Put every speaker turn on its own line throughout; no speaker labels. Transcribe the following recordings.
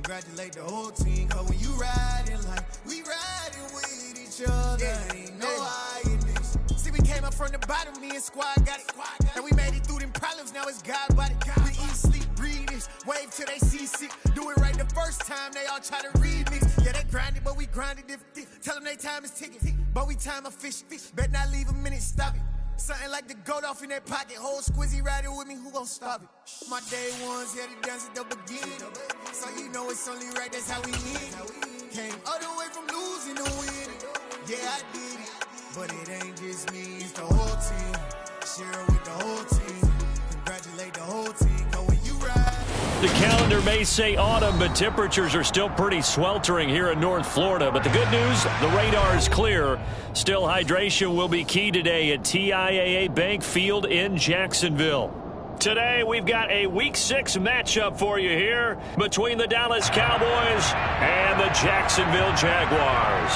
Congratulate the whole team, cause when you riding like we riding with each other, ain't no hiding this. See, we came up from the bottom, me and squad got it. And we made it through them problems, now it's God body. We eat, sleep, breathe this, wave till they see sick. Do it right the first time, they all try to remix. Yeah, they grinded, but we grinded different. Tell them they time is ticking, but we time a fish. Bet not leave a minute, stop it. Something like the goat off in that pocket. Whole squizzy riding with me, who gon' stop it? My day ones had to dance at the beginning. So you know it's only right, that's how we end. Came all the way from losing to winning. Yeah, I did it. But it ain't just me, it's the whole team. Share with the whole team. Congratulate the whole team. Go when you ride.
The calendar may say autumn, but temperatures are still pretty sweltering here in North Florida. But the good news, the radar is clear. Still, hydration will be key today at TIAA Bank Field in Jacksonville. Today, we've got a Week 6 matchup for you here between the Dallas Cowboys and the Jacksonville Jaguars.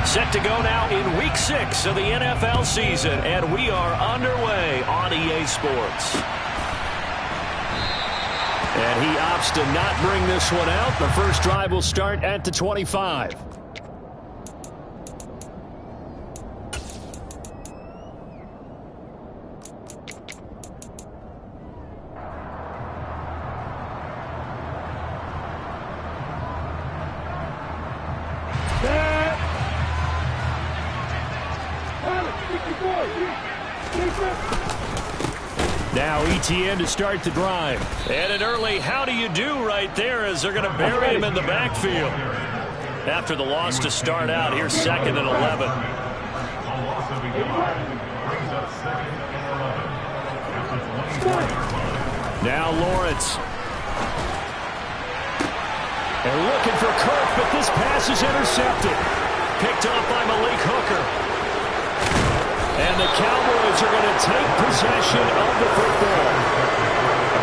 Set to go now in Week 6 of the NFL season, and we are underway on EA Sports. And he opts to not bring this one out. The first drive will start at the 25. Now ETN to start the drive. And an early how do you do right there as they're going to bury him in the backfield. After the loss to start out, here's 2nd and 11. Now Lawrence. And looking for Kirk, but this pass is intercepted. Picked off by Malik Hooker. And the Cowboys are going to take possession of the football.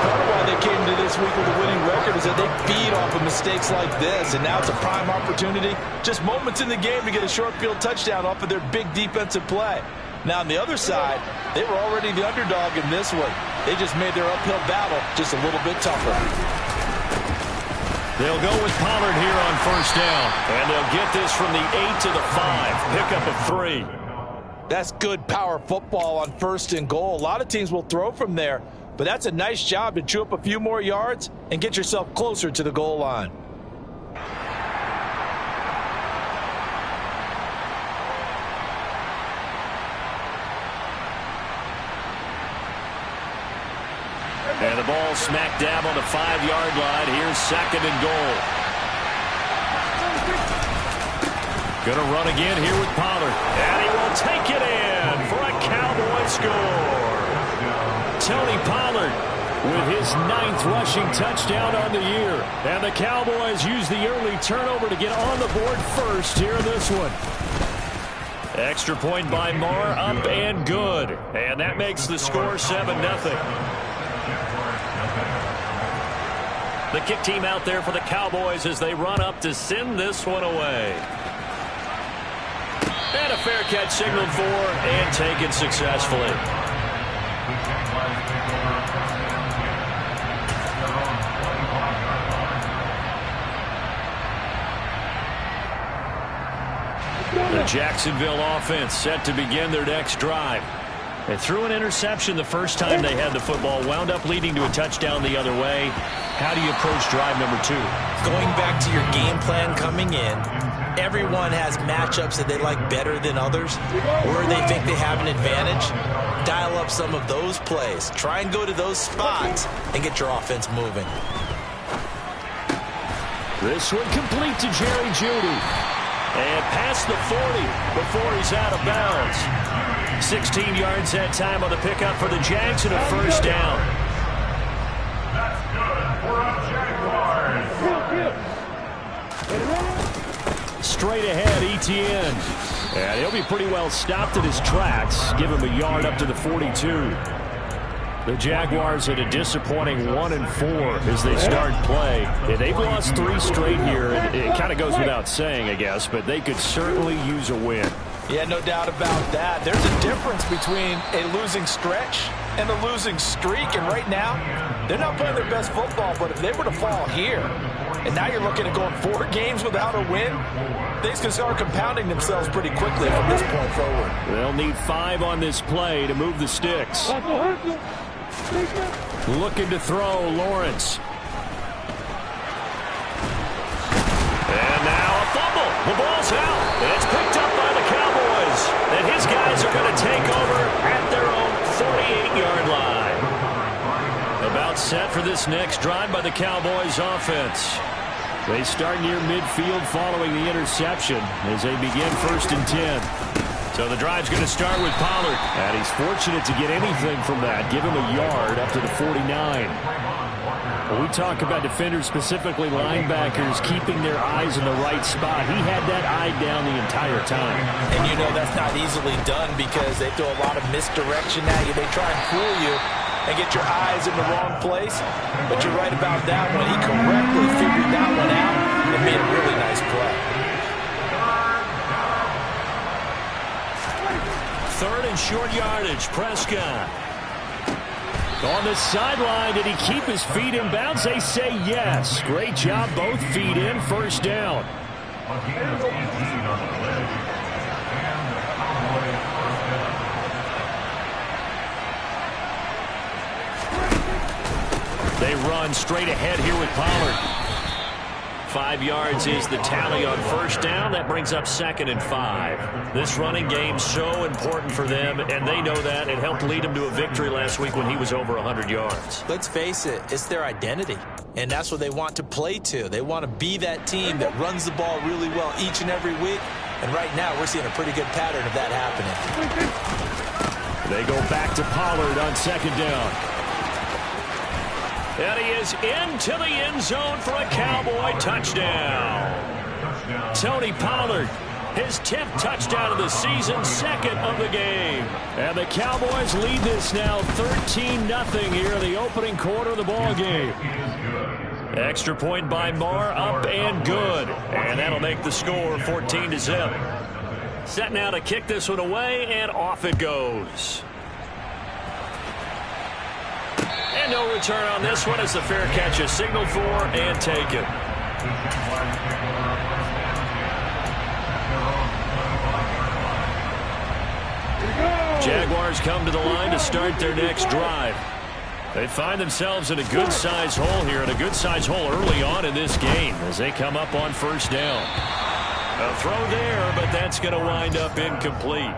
Part of why they came to this week with a winning record is that they feed off of mistakes like this, and now it's a prime opportunity. Just moments in the game to get a short field touchdown off of their big defensive play. Now, on the other side, they were already the underdog in this one. They just made their uphill battle just a little bit tougher.
They'll go with Pollard here on first down, and they'll get this from the 8 to the 5. Pickup of 3.
That's good power football on 1st and goal. A lot of teams will throw from there, but that's a nice job to chew up a few more yards and get yourself closer to the goal line.
And the ball smack dab on the 5-yard line. Here's 2nd and goal. Gonna run again here with Pollard. And he will take it in for a Cowboy score. Tony Pollard with his 9th rushing touchdown on the year. And the Cowboys use the early turnover to get on the board first here in this one. Extra point by Marr, up and good. And that makes the score 7-0. The kick team out there for the Cowboys as they run up to send this one away. And a fair catch signaled for and taken successfully. The Jacksonville offense set to begin their next drive. They threw an interception the first time they had the football, wound up leading to a touchdown the other way. How do you approach drive number 2?
Going back to your game plan coming in, everyone has matchups that they like better than others, or they think they have an advantage. Dial up some of those plays. Try and go to those spots and get your offense moving.
This one complete to Jerry Jeudy. And past the 40 before he's out of bounds. 16 yards that time on the pickup for the Jags and a first down.
That's good for a Jaguars.
Straight ahead, ETN. And he'll be pretty well stopped in his tracks. Give him a yard up to the 42. The Jaguars at a disappointing 1-4 as they start play. Yeah, they've lost 3 straight here. It kind of goes without saying, I guess, but they could certainly use a win.
Yeah, no doubt about that. There's a difference between a losing stretch and a losing streak, and right now, they're not playing their best football, but if they were to fall here, and now you're looking at going 4 games without a win, things can start compounding themselves pretty quickly from this point forward.
They'll need 5 on this play to move the sticks. Looking to throw, Lawrence. And now a fumble. The ball's out. And it's picked up by the Cowboys. And his guys are going to take over at their own 48-yard line. About set for this next drive by the Cowboys offense. They start near midfield following the interception as they begin 1st and 10. So the drive's going to start with Pollard. And he's fortunate to get anything from that. Give him a yard up to the 49. When we talk about defenders, specifically linebackers, keeping their eyes in the right spot, he had that eye down the entire time.
And you know that's not easily done because they throw a lot of misdirection at you. They try and fool you and get your eyes in the wrong place. But you're right about that one. He correctly figured that one out and made a really nice play.
3rd and short yardage, Prescott. On the sideline, did he keep his feet in bounds? They say yes. Great job, both feet in, 1st down. They run straight ahead here with Pollard. 5 yards is the tally on 1st down. That brings up 2nd and 5. This running game's so important for them, and they know that. It helped lead them to a victory last week when he was over 100 yards.
Let's face it, it's their identity, and that's what they want to play to. They want to be that team that runs the ball really well each and every week, and right now we're seeing a pretty good pattern of that happening.
They go back to Pollard on 2nd down. And he is into the end zone for a Cowboy touchdown. Tony Pollard, his 10th touchdown of the season, 2nd of the game. And the Cowboys lead this now 13-0 here in the opening quarter of the ball game. Extra point by Marr, up and good. And that'll make the score 14-0. Set now to kick this one away, and off it goes. And no return on this one as the fair catch is signaled for and taken. Jaguars come to the line to start their next drive. They find themselves in a good-sized hole here, and a good-sized hole early on in this game as they come up on 1st down. A throw there, but that's going to wind up incomplete.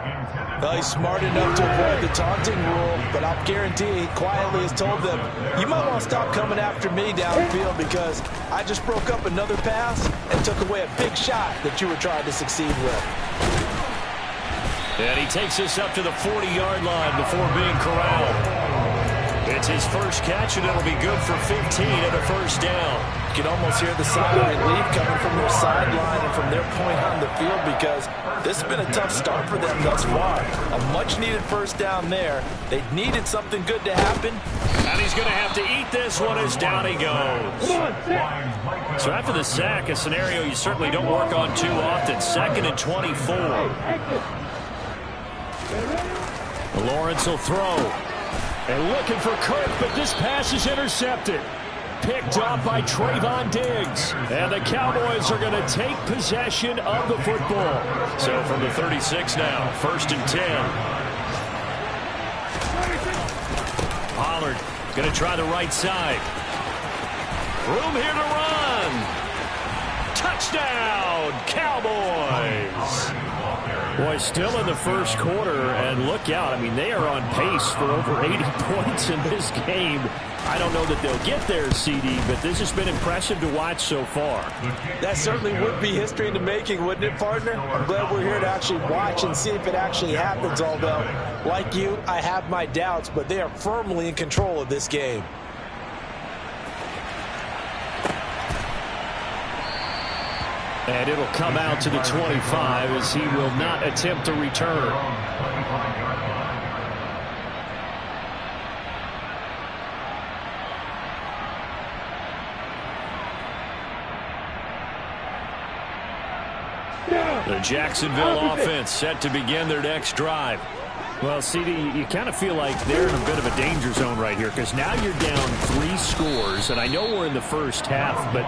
Well, he's smart enough to avoid the taunting rule, but I'll guarantee he quietly has told them, you might want to stop coming after me downfield because I just broke up another pass and took away a big shot that you were trying to succeed with.
And he takes us up to the 40-yard line before being corralled. It's his first catch, and it'll be good for 15 and a 1st down.
You can almost hear the sigh of relief coming from their sideline and from their point on the field because this has been a tough start for them thus far. A much-needed 1st down there. They needed something good to happen.
And he's going to have to eat this one as down he goes. So after the sack, a scenario you certainly don't work on too often. 2nd and 24. Lawrence will throw. And looking for Kirk, but this pass is intercepted. Picked off by Trayvon Diggs. And the Cowboys are going to take possession of the football. So from the 36 now, 1st and 10. Pollard going to try the right side. Room here to run. Touchdown, Cowboys. Boy, still in the 1st quarter, and look out. I mean, they are on pace for over 80 points in this game. I don't know that they'll get there, CD, but this has been impressive to watch so far.
That certainly would be history in the making, wouldn't it, partner? I'm glad we're here to actually watch and see if it actually happens, although, like you, I have my doubts, but they are firmly in control of this game.
And it'll come out to the 25 as he will not attempt to return. The Jacksonville offense set to begin their next drive.
Well, CD, you kind of feel like they're in a bit of a danger zone right here because now you're down 3 scores, and I know we're in the first half, but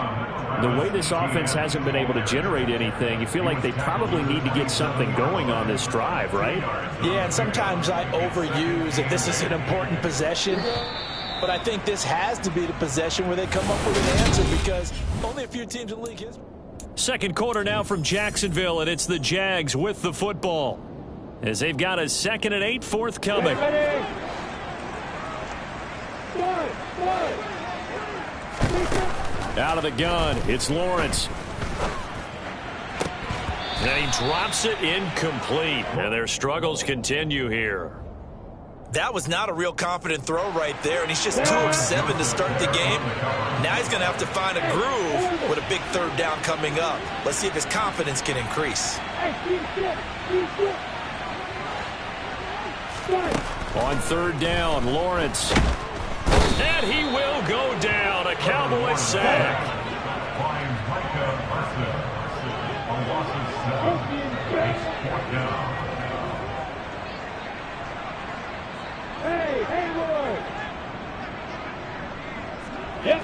the way this offense hasn't been able to generate anything, you feel like they probably need to get something going on this drive, right?
Yeah, and sometimes I overuse that this is an important possession, but I think this has to be the possession where they come up with an answer because only a few teams in the league history.
Second quarter now from Jacksonville, and it's the Jags with the football, as they've got a 2nd and 8 forthcoming. Out of the gun, it's Lawrence. And he drops it incomplete, and their struggles continue here.
That was not a real confident throw right there, and he's just 2 of 7 to start the game. Now he's going to have to find a groove with a big 3rd down coming up. Let's see if his confidence can increase.
On 3rd down, Lawrence. And he will go down. A Cowboy sack.
Hey, Hayward! Yes!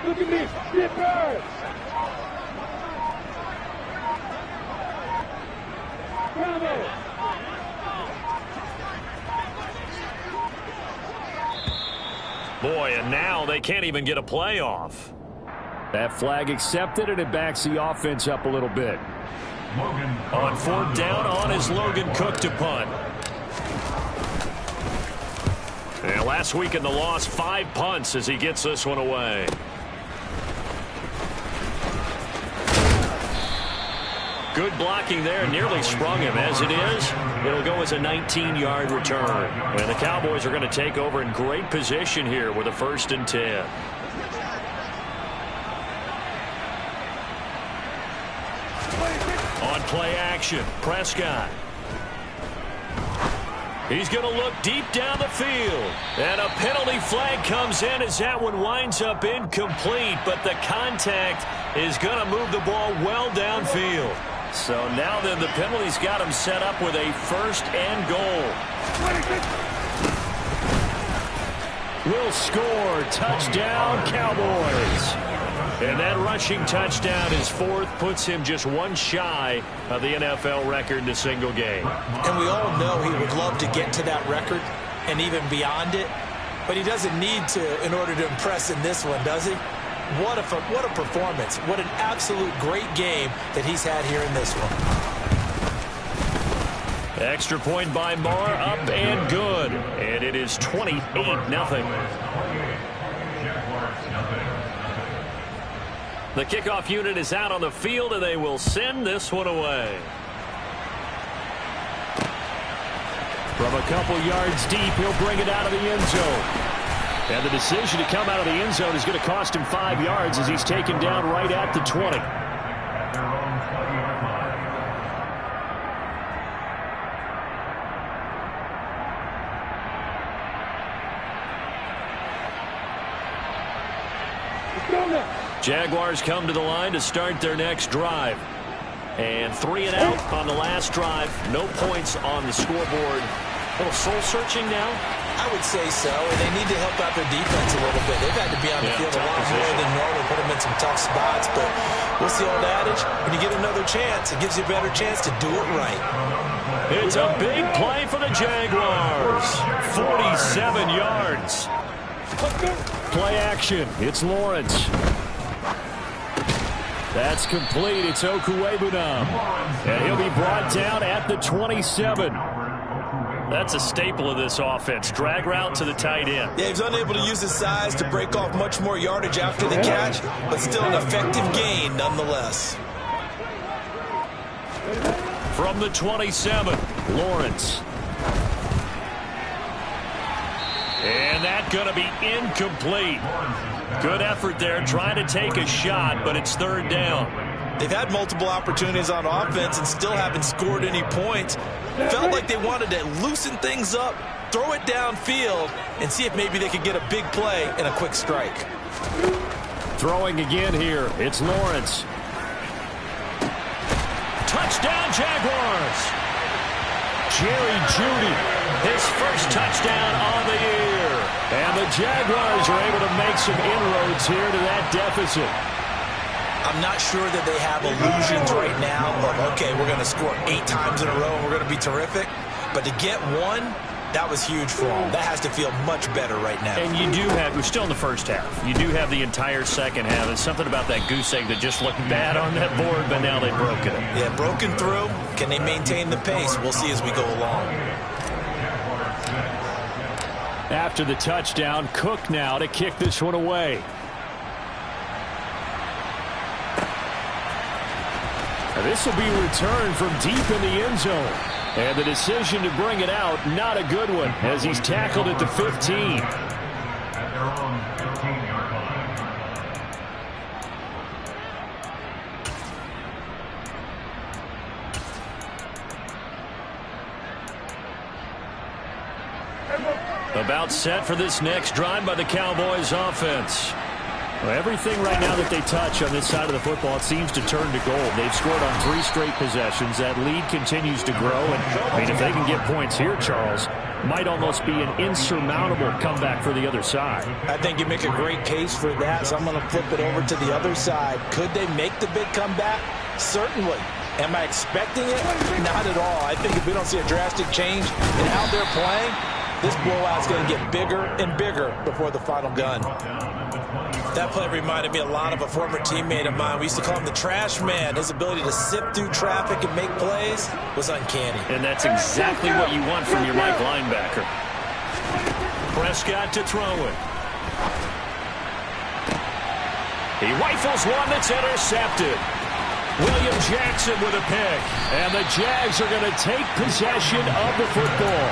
Look at me, Skipper! Bravo!
Boy, and now they can't even get a playoff.
That flag accepted, and it backs the offense up a little bit.
On 4th down, on is Logan Cook to punt. And last week in the loss, 5 punts as he gets this one away. Good blocking there, nearly sprung him. As it is, it'll go as a 19-yard return. And the Cowboys are going to take over in great position here with a 1st and 10. On play action, Prescott. He's going to look deep down the field. And a penalty flag comes in as that one winds up incomplete. But the contact is going to move the ball well downfield. So now then the penalty's got him set up with a 1st and goal. Will score. Touchdown, Cowboys. And that rushing touchdown, his 4th, puts him just 1 shy of the NFL record in a single game.
And we all know he would love to get to that record and even beyond it, but he doesn't need to in order to impress in this one, does he? What a performance. What an absolute great game that he's had here in this one.
Extra point by Marr, up and good. And it is 28-0. The kickoff unit is out on the field, and they will send this one away. From a couple yards deep, he'll bring it out of the end zone. And the decision to come out of the end zone is going to cost him 5 yards as he's taken down right at the 20. Jaguars come to the line to start their next drive. And 3 and out on the last drive. No points on the scoreboard. A little soul-searching now?
I would say so, and they need to help out their defense a little bit. They've had to be on the field a lot more than normal, put them in some tough spots. But what's the old adage? When you get another chance, it gives you a better chance to do it right.
It's a big play for the Jaguars. 47 yards. Play action. It's Lawrence. That's complete. It's Okuwebunam. And he'll be brought down at the 27. That's a staple of this offense. Drag route to the tight end.
Yeah, he's unable to use his size to break off much more yardage after the catch, but still an effective gain nonetheless.
From the 27, Lawrence. And that's going to be incomplete. Good effort there trying to take a shot, but it's 3rd down.
They've had multiple opportunities on offense and still haven't scored any points. Felt like they wanted to loosen things up, throw it downfield, and see if maybe they could get a big play and a quick strike.
Throwing again here, it's Lawrence. Touchdown, Jaguars! Jerry Jeudy, his first touchdown on the year. And the Jaguars are able to make some inroads here to that deficit.
I'm not sure that they have illusions right now of, okay, we're going to score 8 times in a row and we're going to be terrific. But to get one, that was huge for them. That has to feel much better right now.
And you do have, we're still in the first half. You do have the entire second half. There's something about that goose egg that just looked bad on that board, but now they've broken it.
Yeah, broken through. Can they maintain the pace? We'll see as we go along.
After the touchdown, Cook now to kick this one away. This will be returned from deep in the end zone. And the decision to bring it out, not a good one, as he's tackled at the 15. About set for this next drive by the Cowboys offense. Well, everything right now that they touch on this side of the football, it seems to turn to gold. They've scored on 3 straight possessions. That lead continues to grow. And, I mean, if they can get points here, Charles, might almost be an insurmountable comeback for the other side.
I think you make a great case for that, so I'm going to flip it over to the other side. Could they make the big comeback? Certainly. Am I expecting it? Not at all. I think if we don't see a drastic change in how they're playing, this blowout's going to get bigger and bigger before the final gun. That play reminded me a lot of a former teammate of mine. We used to call him the trash man. His ability to sift through traffic and make plays was uncanny.
And that's exactly what you want from your Mike linebacker. Prescott to throw it. He rifles one that's intercepted. William Jackson with a pick. And the Jags are going to take possession of the football.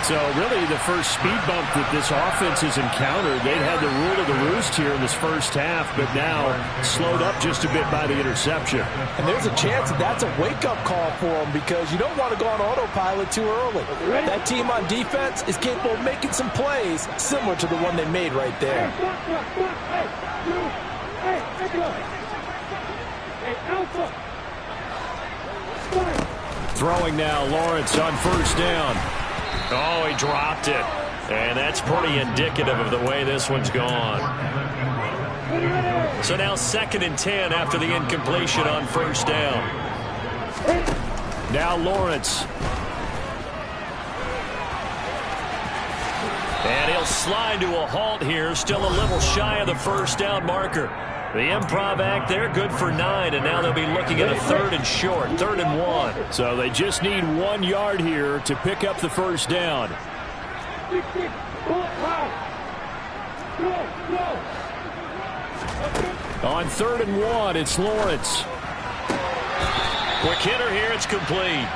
So really the first speed bump that this offense has encountered, they've had the rule of the roost here in this first half, but now slowed up just a bit by the interception.
And there's a chance that that's a wake-up call for them because you don't want to go on autopilot too early. That team on defense is capable of making some plays similar to the one they made right there.
Throwing now, Lawrence on first down. Oh, he dropped it. And that's pretty indicative of the way this one's gone. So now 2nd and 10 after the incompletion on first down. Now Lawrence. And he'll slide to a halt here, still a little shy of the first down marker. The improv act there, good for 9, and now they'll be looking at a 3rd and short, 3rd and 1. So they just need 1 yard here to pick up the first down. On 3rd and 1, it's Lawrence. Quick hitter here, it's complete.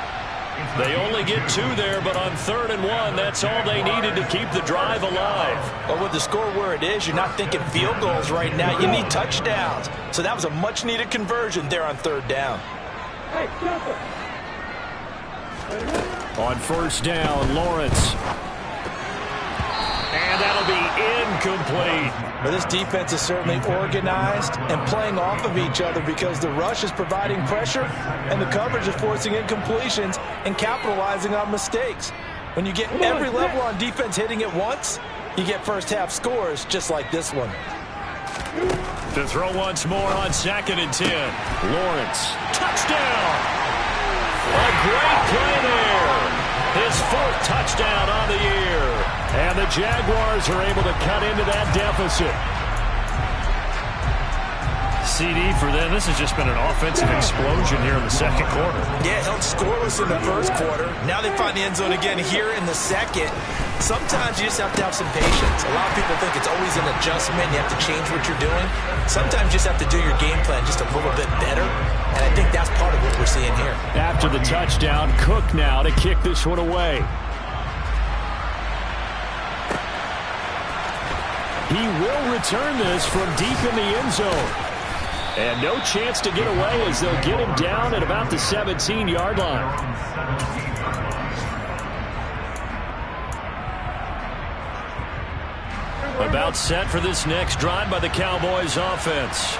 They only get 2 there, but on 3rd and 1, that's all they needed to keep the drive alive.
Well, with the score where it is, you're not thinking field goals right now. You need touchdowns. So that was a much-needed conversion there on 3rd down.
On first down, Lawrence. And that'll be incomplete.
But this defense is certainly organized and playing off of each other because the rush is providing pressure and the coverage is forcing incompletions and capitalizing on mistakes. When you get every level on defense hitting it once, you get first-half scores just like this one.
To throw once more on 2nd and 10. Lawrence. Touchdown! A great play there. His 4th touchdown on the year. And the Jaguars are able to cut into that deficit. CD for them. This has just been an offensive explosion here in the second quarter.
Yeah, held scoreless in the first quarter. Now they find the end zone again here in the second. Sometimes you just have to have some patience. A lot of people think it's always an adjustment. You have to change what you're doing. Sometimes you just have to do your game plan just a little bit better. And I think that's part of what we're seeing here.
After the touchdown, Cook now to kick this one away. He will return this from deep in the end zone. And no chance to get away as they'll get him down at about the 17-yard line. About set for this next drive by the Cowboys offense.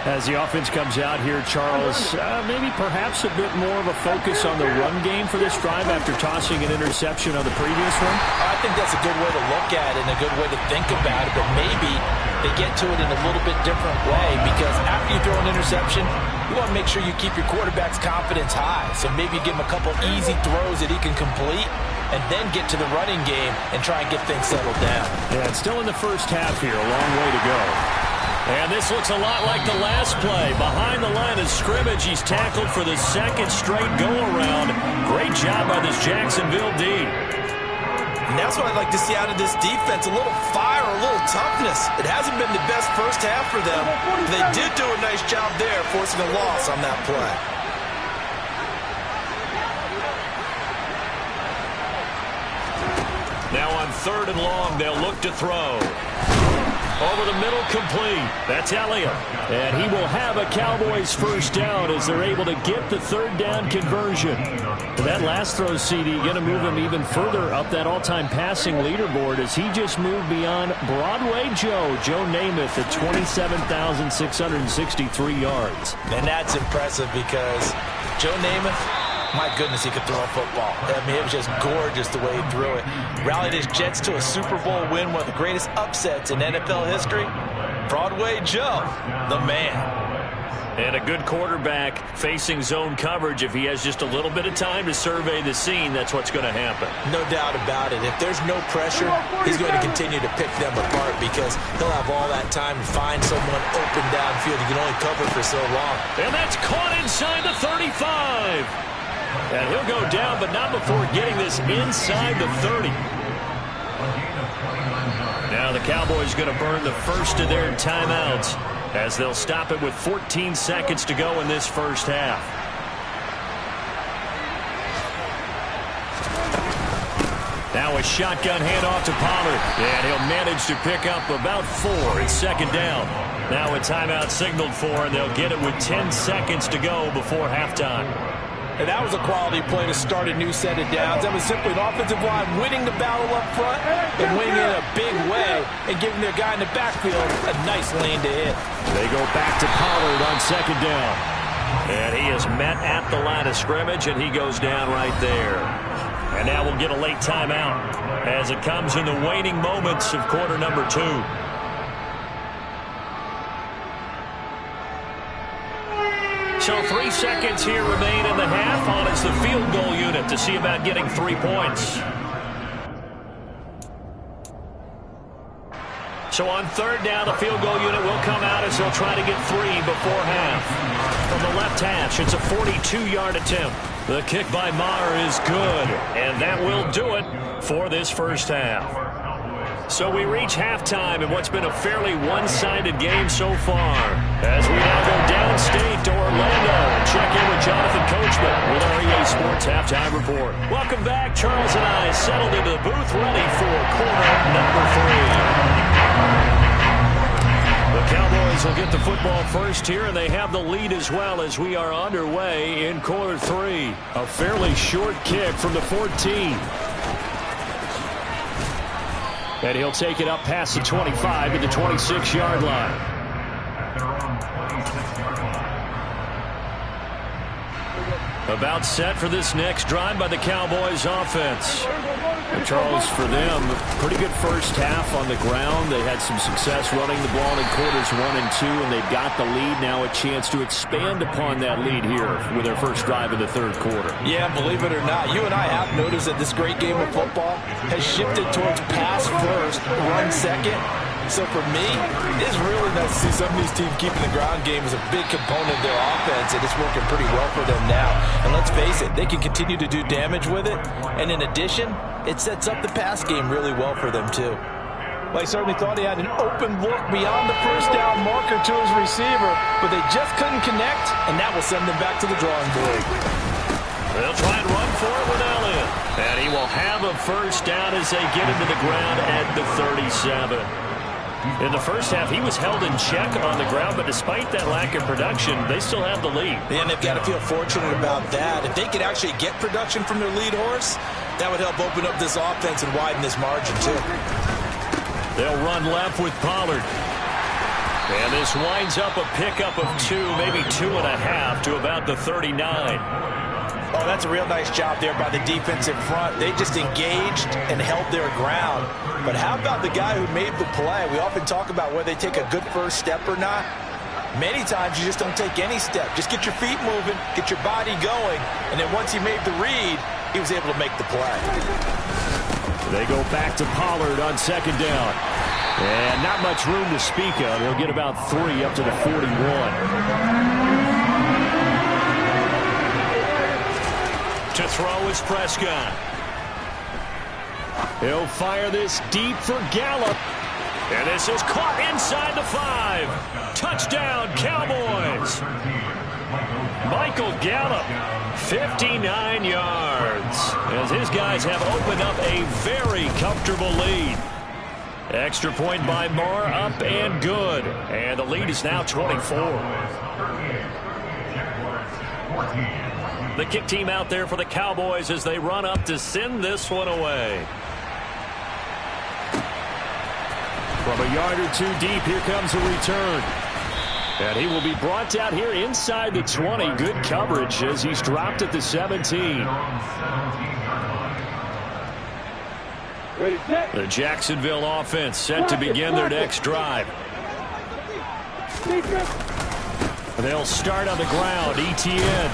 As the offense comes out here, Charles, maybe perhaps a bit more of a focus on the run game for this drive after tossing an interception on the previous one?
I think that's a good way to look at it and a good way to think about it, but maybe they get to it in a little bit different way, because after you throw an interception, you want to make sure you keep your quarterback's confidence high. So maybe you give him a couple easy throws that he can complete and then get to the running game and try and get things settled down.
Yeah, it's still in the first half here. A long way to go.
And this looks a lot like the last play. Behind the line of scrimmage, he's tackled for the second straight go-around. Great job by this Jacksonville D.
And that's what I'd like to see out of this defense, a little fire, a little toughness. It hasn't been the best first half for them. They did do a nice job there, forcing a loss on that play.
Now on 3rd and long, they'll look to throw. Over the middle, complete. That's Elliott. And he will have a Cowboys first down as they're able to get the 3rd down conversion. That last throw, CD, going to move him even further up that all-time passing leaderboard as he just moved beyond Broadway Joe Namath at 27,663 yards.
And that's impressive because Joe Namath, my goodness, he could throw a football. I mean, it was just gorgeous the way he threw it. Rallied his Jets to a Super Bowl win, one of the greatest upsets in NFL history. Broadway Joe, the man.
And a good quarterback facing zone coverage. If he has just a little bit of time to survey the scene, that's what's going to happen.
No doubt about it. If there's no pressure, he's going to continue to pick them apart because he'll have all that time to find someone open downfield. He can only cover for so long.
And that's caught inside the 35. And he'll go down, but not before getting this inside the 30. Now the Cowboys going to burn the first of their timeouts as they'll stop it with 14 seconds to go in this first half. Now a shotgun handoff to Pollard, and he'll manage to pick up about 4. It's 2nd down. Now a timeout signaled for, and they'll get it with 10 seconds to go before halftime.
And that was a quality play to start a new set of downs. That was simply an offensive line winning the battle up front and winning it in a big way and giving their guy in the backfield a nice lane to hit.
They go back to Pollard on 2nd down. And he is met at the line of scrimmage, and he goes down right there. And now we'll get a late timeout as it comes in the waning moments of quarter number 2. So 3 seconds here remain in the half. On is the field goal unit to see about getting 3 points. So on 3rd down, the field goal unit will come out as they'll try to get 3 before half. From the left hash, it's a 42-yard attempt. The kick by Maher is good, and that will do it for this first half. So we reach halftime in what's been a fairly one-sided game so far. As we now go downstate to Orlando and check in with Jonathan Coachman with our EA Sports Halftime Report. Welcome back. Charles and I settled into the booth ready for quarter number 3. The Cowboys will get the football first here, and they have the lead as well as we are underway in quarter 3. A fairly short kick from the 14. And he'll take it up past the 25 to the 26-yard line. About set for this next drive by the Cowboys offense. And Charles, for them, pretty good first half on the ground. They had some success running the ball in quarters 1 and 2, and they've got the lead. Now a chance to expand upon that lead here with their first drive in the 3rd quarter.
Yeah, believe it or not, you and I have noticed that this great game of football has shifted towards pass first, run second. So for me, it's really nice to see some of these teams keeping the ground game as a big component of their offense, and it's working pretty well for them now. And let's face it, they can continue to do damage with it. And in addition, it sets up the pass game really well for them too. Well, I certainly thought he had an open look beyond the first down marker to his receiver, but they just couldn't connect, and that will send them back to the drawing board.
They'll try and run for it with Elliott. And he will have a first down as they get into the ground at the 37. In the first half, he was held in check on the ground, but despite that lack of production, they still have the lead.
And they've got to feel fortunate about that. If they could actually get production from their lead horse, that would help open up this offense and widen this margin too.
They'll run left with Pollard. And this winds up a pickup of 2, maybe 2.5 to about the 39.
Oh, that's a real nice job there by the defense in front. They just engaged and held their ground. But how about the guy who made the play? We often talk about whether they take a good first step or not. Many times you just don't take any step. Just get your feet moving, get your body going, and then once he made the read, he was able to make the play.
They go back to Pollard on second down. And not much room to speak of. He'll get about 3 up to the 41. To throw is Prescott. He'll fire this deep for Gallup. And this is caught inside the 5. Touchdown, Cowboys. Michael Gallup, 59 yards. As his guys have opened up a very comfortable lead. Extra point by Moore, up and good. And the lead is now 24. The kick team out there for the Cowboys as they run up to send this one away. From a yard or 2 deep, here comes a return. And he will be brought down here inside the 20. Good coverage as he's dropped at the 17. The Jacksonville offense set to begin their next drive. They'll start on the ground. Etienne.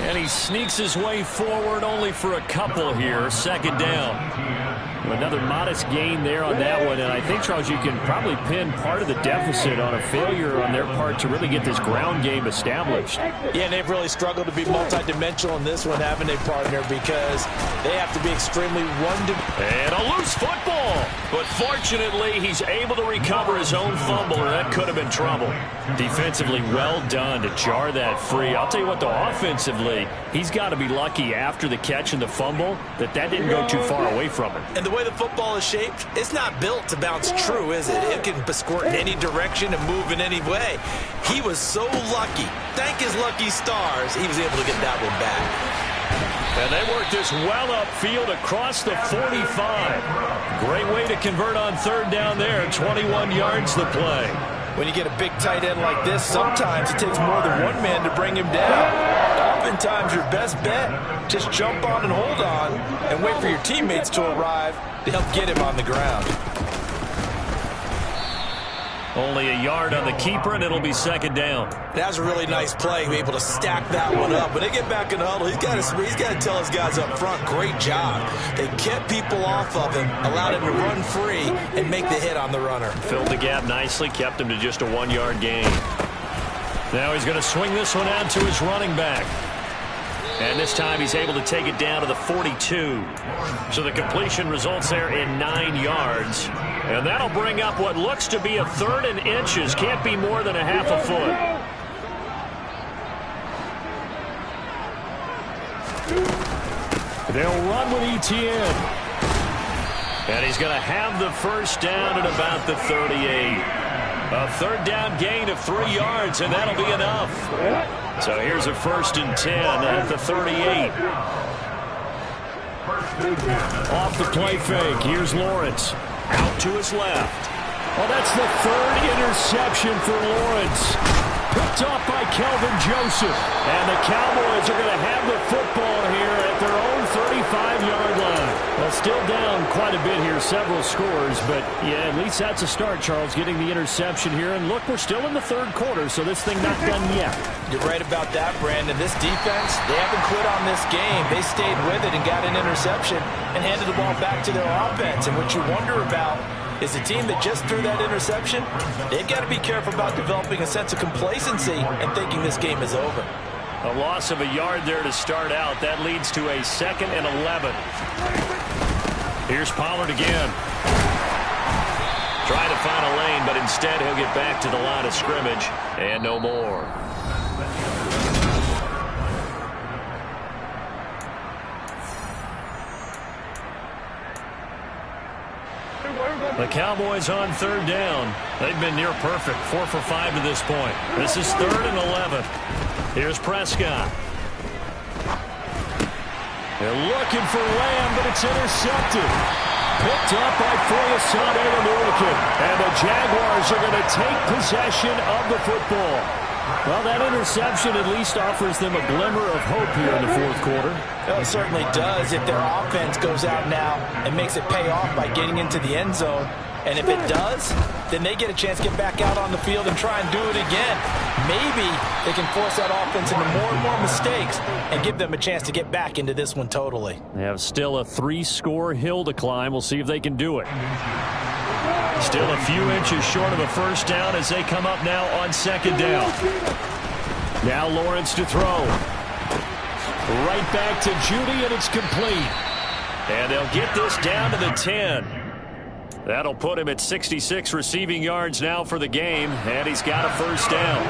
And he sneaks his way forward only for a couple here. Second down. Another modest gain there on that one. And I think, Charles, you can probably pin part of the deficit on a failure on their part to really get this ground game established.
Yeah, and they've really struggled to be multidimensional in this one, haven't they, partner? Because they have to be extremely
And a loose football. But fortunately, he's able to recover his own fumble, or that could have been trouble. Defensively, well done to jar that free. I'll tell you what, though, offensively, he's got to be lucky after the catch and the fumble that didn't go too far away from him.
And the way the football is shaped, it's not built to bounce true, is it? It can squirt in any direction and move in any way. He was so lucky. Thank his lucky stars, he was able to get that one back.
And they work this well upfield across the 45. Great way to convert on third down there. 21 yards to play.
When you get a big tight end like this, sometimes it takes more than one man to bring him down. Oftentimes, your best bet, just jump on and hold on and wait for your teammates to arrive to help get him on the ground.
Only a yard on the keeper, and it'll be second down.
That was a really nice play, able to stack that one up. When they get back in the huddle, he's got to tell his guys up front, great job. They kept people off of him, allowed him to run free, and make the hit on the runner.
Filled the gap nicely, kept him to just a 1-yard gain. Now he's going to swing this one out to his running back. And this time he's able to take it down to the 42. So the completion results there in 9 yards. And that'll bring up what looks to be a 3rd and inches. Can't be more than a half a foot. They'll run with Etienne. And he's going to have the first down at about the 38. A 3rd down gain of 3 yards, and that'll be enough. So here's a 1st and 10 at the 38. Off the play fake, here's Lawrence. Out to his left. Well, that's the 3rd interception for Lawrence. Picked off by Kelvin Joseph. And the Cowboys are going to have the football here at their own 35-yard line. Well, still down quite a bit here, several scores. But, yeah, at least that's a start, Charles, getting the interception here. And, look, we're still in the 3rd quarter, so this thing not done yet.
You're right about that, Brandon. This defense, they haven't quit on this game. They stayed with it and got an interception and handed the ball back to their offense. And what you wonder about is the team that just threw that interception, they've got to be careful about developing a sense of complacency and thinking this game is over.
A loss of a yard there to start out. That leads to a 2nd and 11. Here's Pollard again. Trying to find a lane, but instead he'll get back to the line of scrimmage and no more. The Cowboys on 3rd down. They've been near perfect, 4 for 5 to this point. This is 3rd and 11. Here's Prescott. They're looking for Lamb, but it's intercepted. Picked up by Foyesade American. And the Jaguars are going to take possession of the football. Well, that interception at least offers them a glimmer of hope here in the fourth quarter.
Well, it certainly does if their offense goes out now and makes it pay off by getting into the end zone. And if it does, then they get a chance to get back out on the field and try and do it again. Maybe they can force that offense into more and more mistakes and give them a chance to get back into this one totally.
They have still a 3-score hill to climb. We'll see if they can do it. Still a few inches short of a first down as they come up now on second down. Now Lawrence to throw. Right back to Judy, and it's complete. And they'll get this down to the 10. That'll put him at 66 receiving yards now for the game, and he's got a first down.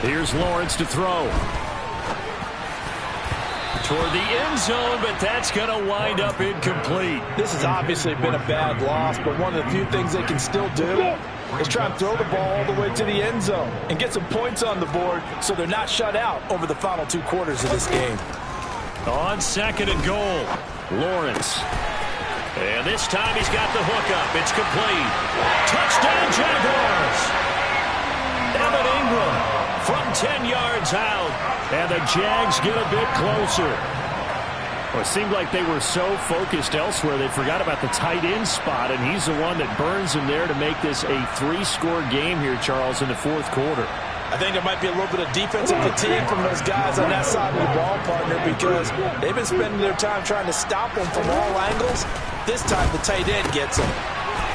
Here's Lawrence to throw. Toward the end zone, but that's going to wind up incomplete.
This has obviously been a bad loss, but one of the few things they can still do is try and throw the ball all the way to the end zone and get some points on the board so they're not shut out over the final 2 quarters of this game.
On second and goal, Lawrence. And this time he's got the hook up. It's complete. Touchdown, Jaguars. Evan Ingram from 10 yards out. And the Jags get a bit closer. Well, it seemed like they were so focused elsewhere they forgot about the tight end spot, and he's the one that burns them there to make this a 3-score game here, Charles, in the fourth quarter.
I think there might be a little bit of defensive fatigue from those guys on that side of the ball, partner, because they've been spending their time trying to stop them from all angles. This time the tight end gets them.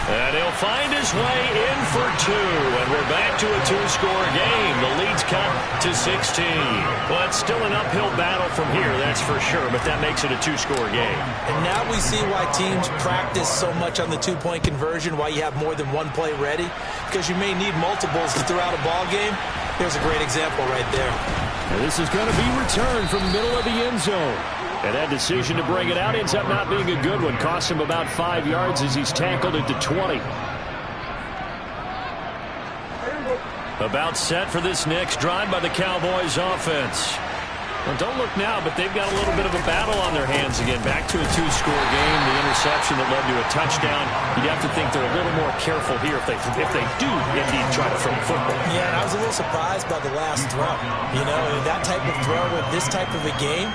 And he'll find his way in for 2, and we're back to a 2-score game. The lead's cut to 16. Well, it's still an uphill battle from here, that's for sure, but that makes it a 2-score game.
And now we see why teams practice so much on the 2-point conversion, why you have more than one play ready, because you may need multiples to throw out a ball game. Here's a great example right there.
And this is going to be returned from the middle of the end zone. And that decision to bring it out ends up not being a good one. Costs him about 5 yards as he's tackled at the 20. About set for this next drive by the Cowboys offense. Well, don't look now, but they've got a little bit of a battle on their hands again. Back to a 2-score game. The interception that led to a touchdown. You'd have to think they're a little more careful here if they do indeed try to throw the football.
Yeah, and I was a little surprised by the last throw. You know, that type of throw with this type of a game,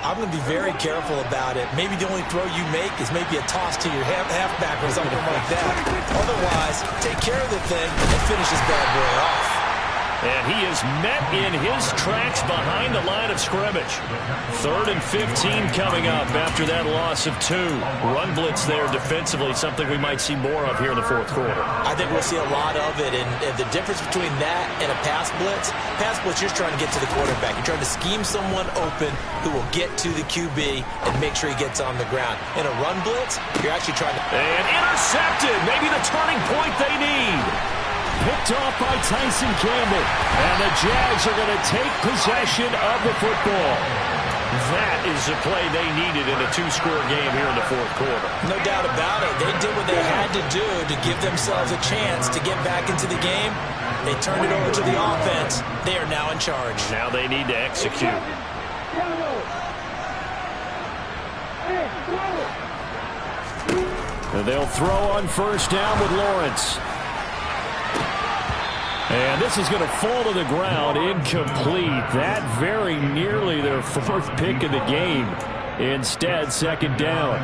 I'm going to be very careful about it. Maybe the only throw you make is maybe a toss to your halfback or something like that. Otherwise, take care of the thing and finish this bad boy off.
And he is met in his tracks behind the line of scrimmage. 3rd and 15 coming up after that loss of 2. Run blitz there defensively, something we might see more of here in the fourth quarter.
I think we'll see a lot of it. And the difference between that and a pass blitz, you're trying to get to the quarterback. You're trying to scheme someone open who will get to the QB and make sure he gets on the ground. In a run blitz, you're actually trying to...
And intercepted, maybe the turning point they need. Picked off by Tyson Campbell. And the Jags are going to take possession of the football. That is the play they needed in a 2-score game here in the fourth quarter.
No doubt about it. They did what they had to do to give themselves a chance to get back into the game. They turned it over to the offense. They are now in charge.
Now they need to execute. And they'll throw on first down with Lawrence. And this is going to fall to the ground, incomplete. That very nearly their 4th pick of the game. Instead, second down.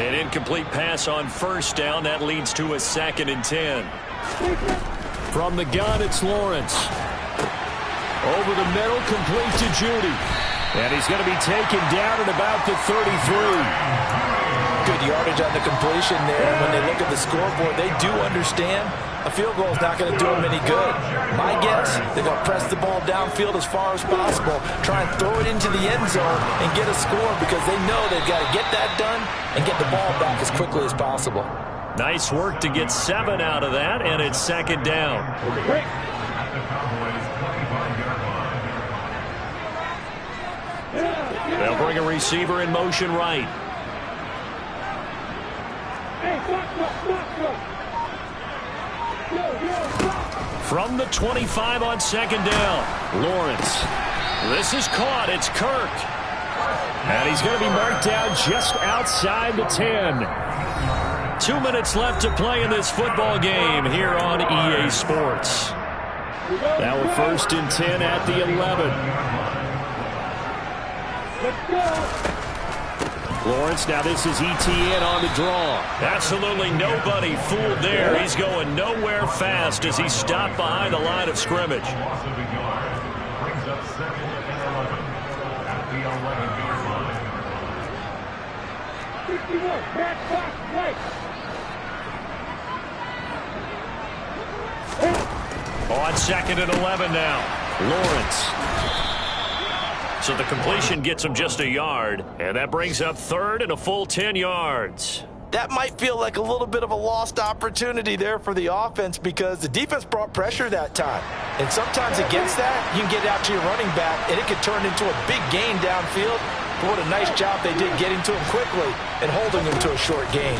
An incomplete pass on first down. That leads to a 2nd and 10. From the gun, it's Lawrence. Over the middle, complete to Judy. And he's going to be taken down at about the 33.
Good yardage on the completion there. When they look at the scoreboard, they do understand a field goal is not going to do them any good. My guess, they're going to press the ball downfield as far as possible, try and throw it into the end zone and get a score because they know they've got to get that done and get the ball back as quickly as possible.
Nice work to get 7 out of that, and it's second down. They'll bring a receiver in motion right. From the 25 on second down, Lawrence. This is caught. It's Kirk. And he's going to be marked down just outside the 10. 2 minutes left to play in this football game here on EA Sports. Now a 1st and 10 at the 11. Lawrence, now this is ETN on the draw. Absolutely nobody fooled there. He's going nowhere fast as he's stopped behind the line of scrimmage. On 2nd and 11 now, Lawrence. So the completion gets him just a yard, and that brings up 3rd and a full 10 yards.
That might feel like a little bit of a lost opportunity there for the offense because the defense brought pressure that time. And sometimes against that, you can get out to your running back, and it could turn into a big gain downfield. But what a nice job they did getting to him quickly and holding him to a short gain.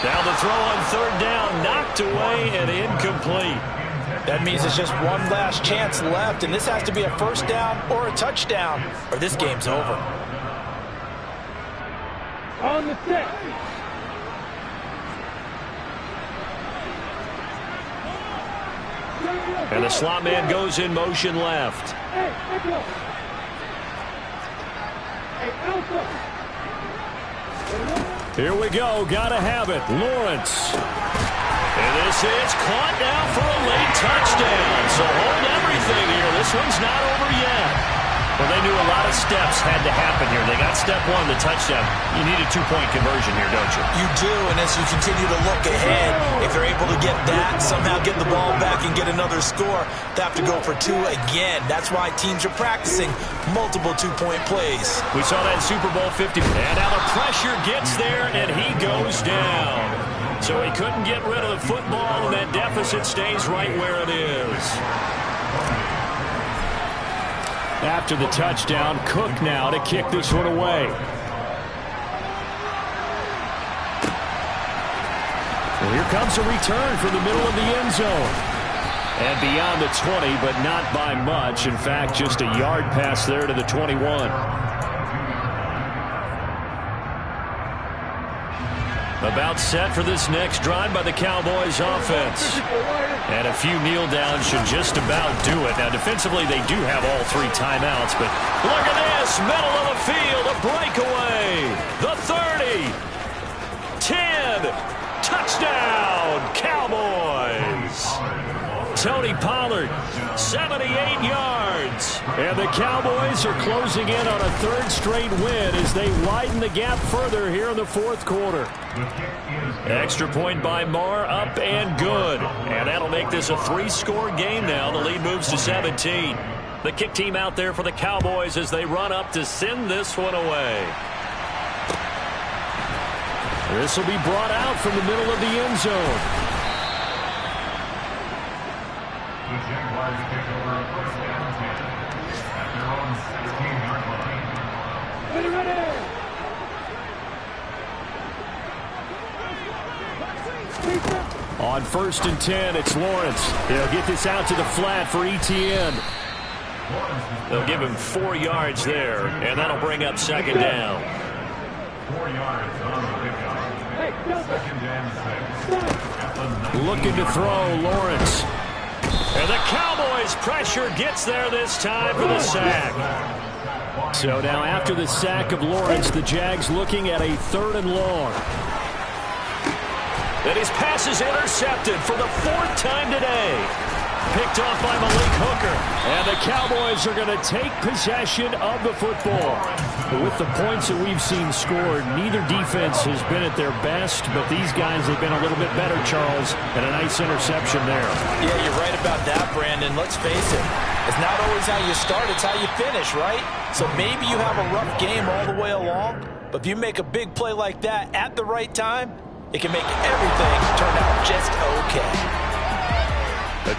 Now the throw on 3rd down, knocked away and incomplete.
That means it's just one last chance left, and this has to be a 1st down or a touchdown, or this game's over.
On the set.
And the slot man goes in motion left.
Hey, Nicholas. Hey, Alpha.
Here we go. Gotta have it. Lawrence. And this is caught now for a late touchdown. So hold everything here. This one's not over yet. Well, they knew a lot of steps had to happen here. They got step 1, the touchdown. You need a 2-point conversion here, don't you?
You do, and as you continue to look ahead, if they're able to get that, somehow get the ball back and get another score, they have to go for 2 again. That's why teams are practicing multiple 2-point plays.
We saw that in Super Bowl 50. And now the pressure gets there, and he goes down. So he couldn't get rid of the football, and that deficit stays right where it is. After the touchdown, Cook now to kick this one away. Well, here comes a return from the middle of the end zone. And beyond the 20, but not by much. In fact, just a yard pass there to the 21. About set for this next drive by the Cowboys offense. And a few kneel downs should just about do it. Now, defensively, they do have all 3 timeouts, but look at this. Middle of the field, a breakaway. The 30. 10. Touchdown, Cowboys. Tony Pollard, 78 yards. And the Cowboys are closing in on a 3rd straight win as they widen the gap further here in the 4th quarter. Extra point by Marr, up and good. And that'll make this a 3-score game now. The lead moves to 17. The kick team out there for the Cowboys as they run up to send this one away. This will be brought out from the middle of the end zone.
The Jaguars take over a 1st and 10 at their own 16-yard line.
Ready, ready!
On 1st and 10, it's Lawrence. He'll get this out to the flat for ETN. They'll give him 4 yards there, and that'll bring up 2nd down.
4 yards on the pickup. 2nd and 6.
Looking to throw, Lawrence. And the Cowboys pressure gets there this time for the sack. So now after the sack of Lawrence, the Jags looking at a 3rd and long. And his pass is intercepted for the 4th time today. Picked off by Malik Hooker. And the Cowboys are going to take possession of the football. But with the points that we've seen scored, neither defense has been at their best, but these guys have been a little bit better, Charles, and a nice interception there.
Yeah, you're right about that, Brandon. Let's face it. It's not always how you start, it's how you finish, right? So maybe you have a rough game all the way along, but if you make a big play like that at the right time, it can make everything turn out just okay.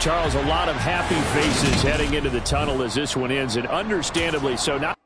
Charles, a lot of happy faces heading into the tunnel as this one ends, and understandably so. Not